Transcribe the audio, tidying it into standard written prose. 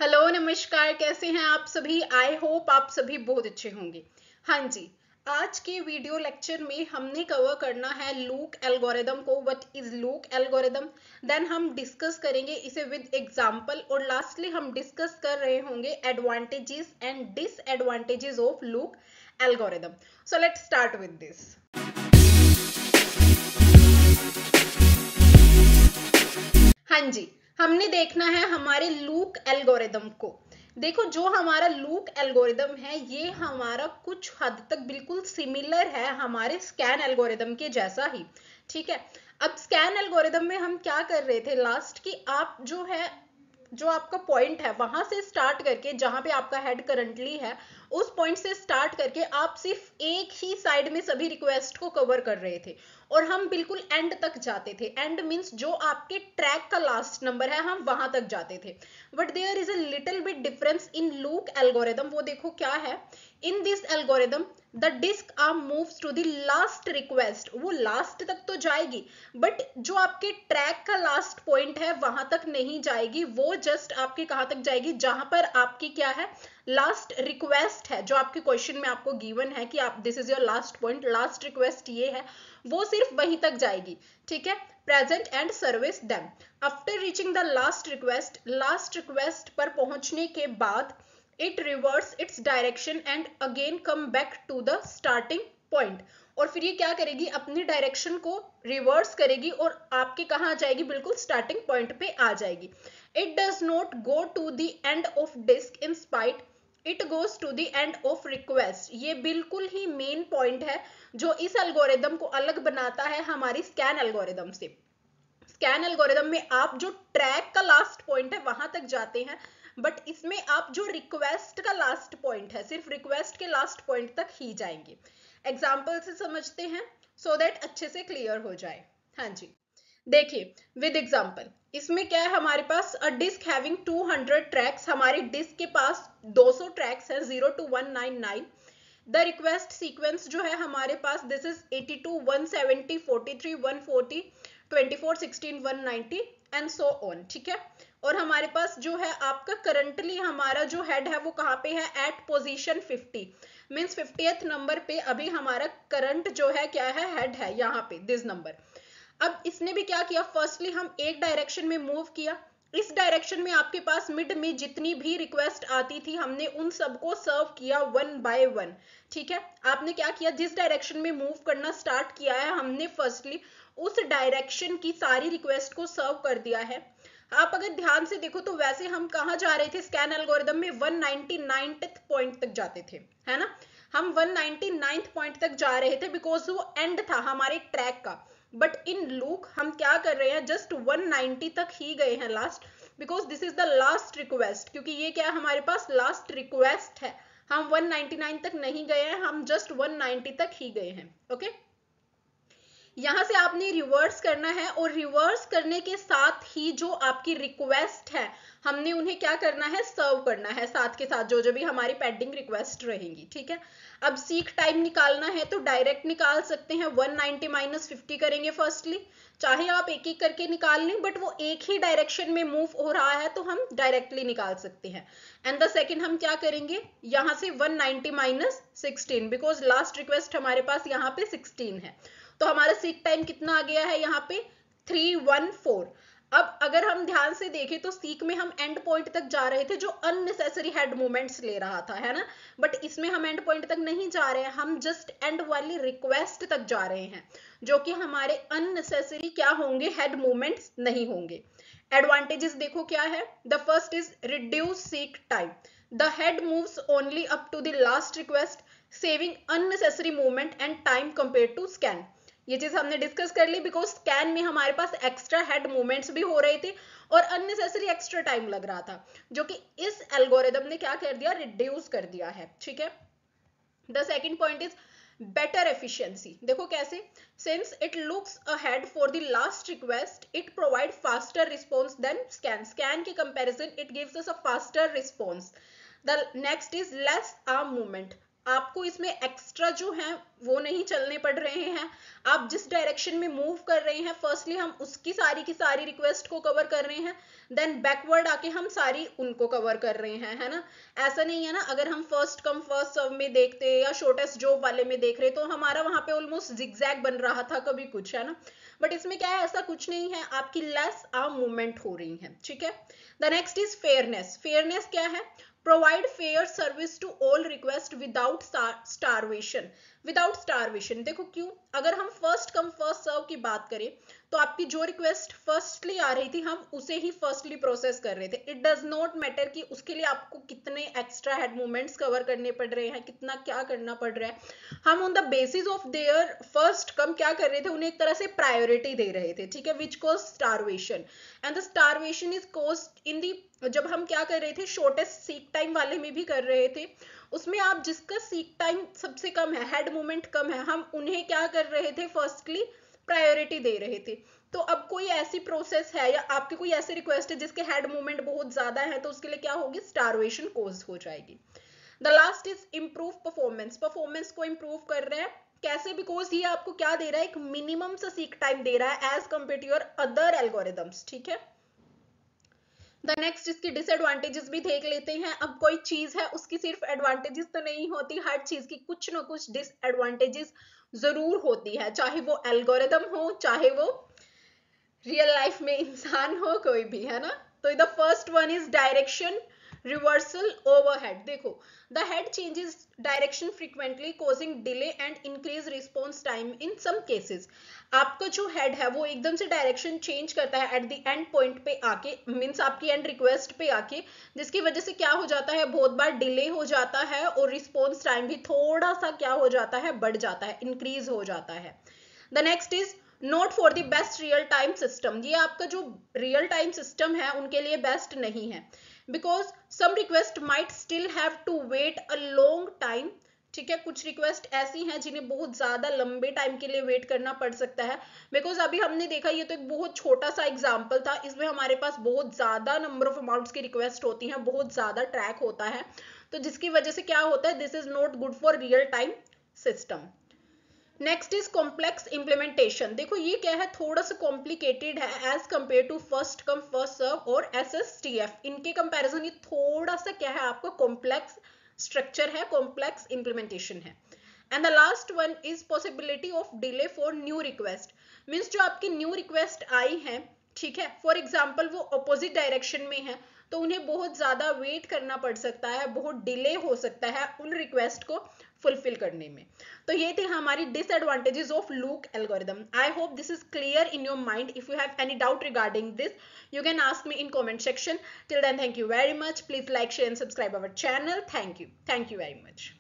Hello नमस्कार, कैसे हैं आप सभी। आई होप आप सभी बहुत अच्छे होंगे। हाँ जी, आज के वीडियो लेक्चर में हमने कवर करना है लूक एल्गोरिदम को। What is look algorithm, then हम डिस्कस करेंगे इसे विद एग्जांपल, और लास्टली हम डिस्कस कर रहे होंगे advantages and disadvantages of look algorithm. So let's start with this. हाँ जी, हमने देखना है हमारे लूक एल्गोरिदम को। देखो, जो हमारा लूक एल्गोरिदम है ये हमारा कुछ हद तक बिल्कुल सिमिलर है हमारे स्कैन एल्गोरिदम के जैसा ही। ठीक है, अब स्कैन एल्गोरिदम में हम क्या कर रहे थे लास्ट की, आप जो आपका पॉइंट है वहां से स्टार्ट करके, जहां पे आपका हेड करंटली है उस पॉइंट से स्टार्ट करके आप सिर्फ एक ही साइड में सभी रिक्वेस्ट को कवर कर रहे थे और हम बिल्कुल एंड तक जाते थे। एंड मींस जो आपके ट्रैक का लास्ट नंबर है हम वहां तक जाते थे। But there is a little bit difference in look algorithm. वो देखो क्या है, in this algorithm the disk arm moves to the last request. वो लास्ट तक तो जाएगी बट जो आपके ट्रैक का लास्ट पॉइंट है वहां तक नहीं जाएगी। वो जस्ट आपके कहां तक जाएगी, जहां पर आपकी क्या है, लास्ट रिक्वेस्ट है। जो आपके क्वेश्चन में आपको गिवन है कि आप this is your last point, last request ये है, वो सिर्फ वहीं तक जाएगी। ठीक है, present and service them. After reaching the last request पर पहुंचने के बाद it reverse its direction and again come back to the starting point. और फिर ये क्या करेगी, अपनी डायरेक्शन को रिवर्स करेगी और आपके कहाँ आ जाएगी, बिल्कुल स्टार्टिंग पॉइंट पे आ जाएगी। It does not go to the end of disk in spite, it goes to the end of request. ये बिल्कुल ही मेन पॉइंट है जो इस एल्गोरिदम को अलग बनाता है हमारी स्कैन एल्गोरिदम से। स्कैन एल्गोरिदम में आप जो ट्रैक का लास्ट पॉइंट है वहां तक जाते हैं, बट इसमें आप जो रिक्वेस्ट का लास्ट पॉइंट है सिर्फ रिक्वेस्ट के लास्ट पॉइंट तक ही जाएंगे। एग्जाम्पल से समझते हैं सो दैट अच्छे से क्लियर हो जाए। हाँ जी, देखिए विद एग्जाम्पल, इसमें क्या है, हमारे पास अ डिस्क हैविंग 200 ट्रैक्स। हमारी डिस्क के पास 200 ट्रैक्स है, 0 to 199। द रिक्वेस्ट सीक्वेंस जो है हमारे पास this is 82 170 43 140 24 16 190 and so on. ठीक है, और हमारे पास जो है आपका करंटली हमारा जो हेड है वो कहाँ पे है, eight position 50, means 50th number पे अभी हमारा करंट जो है क्या है, हेड है यहाँ पे दिस नंबर। अब इसने भी क्या किया, फर्स्टली हम एक डायरेक्शन में मूव किया। इस डायरेक्शन में आपके पास मिड में जितनी भी रिक्वेस्ट आती थी हमने उन सबको सर्व किया वन बाय वन। ठीक है, आपने क्या किया, जिस डायरेक्शन में मूव करना स्टार्ट किया है हमने फर्स्टली उस डायरेक्शन की सारी रिक्वेस्ट को सर्व कर दिया है। आप अगर ध्यान से देखो तो वैसे हम कहाँ जा रहे थे स्कैन एल्गोरिदम में, 199th पॉइंट तक जाते थे, है ना। हम 199th पॉइंट तक जा रहे थे बिकॉज वो एंड था हमारे ट्रैक का। बट इन लूक हम क्या कर रहे हैं, जस्ट 190 तक ही गए हैं last, because this is the last request. क्योंकि ये क्या है, हमारे पास लास्ट रिक्वेस्ट है, हम 199 तक नहीं गए हैं, हम जस्ट 190 तक ही गए हैं। ओके, यहां से आपने रिवर्स करना है और रिवर्स करने के साथ ही जो आपकी रिक्वेस्ट है हमने उन्हें क्या करना है, सर्व करना है साथ के साथ, जो जो भी हमारी पेंडिंग रिक्वेस्ट रहेंगी। ठीक है, अब सीक टाइम निकालना है तो डायरेक्ट निकाल सकते हैं, 190 माइनस 50 करेंगे फर्स्टली। चाहे आप एक एक करके निकाल लें बट वो एक ही डायरेक्शन में मूव हो रहा है तो हम डायरेक्टली निकाल सकते हैं। एंड द सेकेंड हम क्या करेंगे, यहां से 190 माइनस 16, बिकॉज लास्ट रिक्वेस्ट हमारे पास यहाँ पे 16 है, तो हमारा सीक टाइम कितना आ गया है यहाँ पे, 314। अब अगर हम ध्यान से देखें तो सीक में हम एंड पॉइंट तक जा रहे थे जो अननेसेसरी हेड मूवमेंट्स ले रहा था, है ना। बट इसमें हम एंड पॉइंट तक नहीं जा रहे हैं, हम जस्ट एंड वाली रिक्वेस्ट तक जा रहे हैं, जो कि हमारे अननेसेसरी क्या होंगे, हेड मूवमेंट्स नहीं होंगे। एडवांटेजेस देखो क्या है, the first is reduce seek time, the head moves only up to the last request, saving unnecessary movement and time compare to scan. ये चीज हमने डिस्कस कर ली बिकॉज स्कैन में हमारे पास एक्स्ट्रा हेड मूवमेंट्स भी हो रहे थे और अननेसेसरी एक्स्ट्रा टाइम लग रहा था, जो कि इस एल्गोरिदम ने क्या कर दिया, रिड्यूस कर दिया है। ठीक है, the second point is better efficiency. देखो कैसे, since it looks ahead for the last request it provide faster response than scan, scan के comparison it gives us a faster response. The next is less arm movement, आपको इसमें extra जो है वो नहीं चलने पड़ रहे हैं। आप जिस डायरेक्शन में मूव कर रहे हैं, फर्स्टली हम उसकी सारी की सारी रिक्वेस्ट को कवर कर रहे हैं, देन बैकवर्ड आके हम सारी उनको कवर कर रहे हैं, है ना। ऐसा नहीं है ना, अगर हम फर्स्ट कम फर्स्ट सर्व में देखते या शॉर्टेस्ट जॉब वाले में देख रहे तो हमारा वहां पे ऑलमोस्ट जिगजैग बन रहा था, कभी कुछ, है ना। बट इसमें क्या है, ऐसा कुछ नहीं है, आपकी लेस आर्म मूवमेंट हो रही है, ठीक है। The next is fairness. Fairness क्या है? Provide fair service to all request without starvation. Without starvation, देखो क्यों, अगर हम फर्स्ट कम फर्स्ट सर्व की बात करें तो आपकी जो रिक्वेस्ट फर्स्टली आ रही थी हम उसे ही फर्स्टली प्रोसेस कर रहे थे। इट डज नॉट मैटर कि उसके लिए आपको कितने एक्स्ट्रा हेड मूवमेंट्स कवर करने पड़ रहे हैं, कितना क्या करना पड़ रहा है। हम on the basis of their first come क्या कर रहे थे, उन्हें एक तरह से प्रायोरिटी दे रहे थे, ठीक है, which cause starvation. And the starvation is caused in the, जब हम क्या कर रहे थे शॉर्टेस्ट सीक टाइम वाले में भी कर रहे थे, उसमें आप जिसका सीक टाइम सबसे कम है, हेड मूवमेंट कम है, हम उन्हें क्या कर रहे थे, फर्स्टली प्रायोरिटी दे रहे थे। तो अब कोई ऐसी प्रोसेस है या आपकी कोई ऐसी रिक्वेस्ट है जिसके हेड मूवमेंट बहुत ज्यादा है, तो उसके लिए क्या होगी, स्टारवेशन कॉज हो जाएगी। The last is improve performance. Performance को इंप्रूव कर रहे हैं कैसे, बिकॉज ये आपको क्या दे रहा है, एक मिनिमम सा सीक टाइम दे रहा है as compare to your other algorithms, ठीक है। द नेक्स्ट इसकी डिसएडवांटेजेस भी देख लेते हैं। अब कोई चीज है उसकी सिर्फ एडवांटेजेस तो नहीं होती, हर चीज की कुछ ना कुछ डिसएडवांटेजेस जरूर होती है, चाहे वो एल्गोरिदम हो, चाहे वो रियल लाइफ में इंसान हो, कोई भी, है ना। तो the first one is direction reversal overhead. देखो, the head changes direction frequently causing delay and increase response time in some cases. आपका जो हेड है वो एकदम से डायरेक्शन चेंज करता है एट द एंड पॉइंट पे आके, मींस आपकी एंड रिक्वेस्ट पे आके, जिसकी वजह से क्या हो जाता है, बहुत बार डिले हो जाता है और रिस्पॉन्स टाइम भी थोड़ा सा क्या हो जाता है, बढ़ जाता है, इंक्रीज हो जाता है। The next is not for the best real time system. ये आपका जो रियल टाइम सिस्टम है उनके लिए बेस्ट नहीं है, because some request might still have to wait a long time, ठीक है। कुछ रिक्वेस्ट ऐसी हैं जिन्हें बहुत ज्यादा लंबे टाइम के लिए वेट करना पड़ सकता है, बिकॉज अभी हमने देखा ये तो एक बहुत छोटा सा एग्जाम्पल था, इसमें हमारे पास बहुत ज्यादा नंबर ऑफ अमाउंट्स की रिक्वेस्ट होती हैं, बहुत ज्यादा ट्रैक होता है, तो जिसकी वजह से क्या होता है, this is not good for real time system. Next is complex implementation. देखो ये क्या है, थोड़ा सा कॉम्प्लिकेटेड है as compare to first come first serve और SSTF। इनके कंपैरिजन ये थोड़ा सा क्या है, आपको कॉम्प्लेक्स स्ट्रक्चर है, कॉम्प्लेक्स इंप्लीमेंटेशन है। And the last one is possibility of delay for new request. Means जो आपकी न्यू रिक्वेस्ट आई है, ठीक है, फॉर एग्जाम्पल वो अपोजिट डायरेक्शन में है, तो उन्हें बहुत ज्यादा वेट करना पड़ सकता है, बहुत डिले हो सकता है उन रिक्वेस्ट को फुलफिल करने में। तो ये थे हमारी disadvantages of look algorithm. I hope this is clear in your mind. If you have any doubt regarding this, you can ask me in comment section. Till then, thank you very much. Please like, share and subscribe our channel. Thank you very much.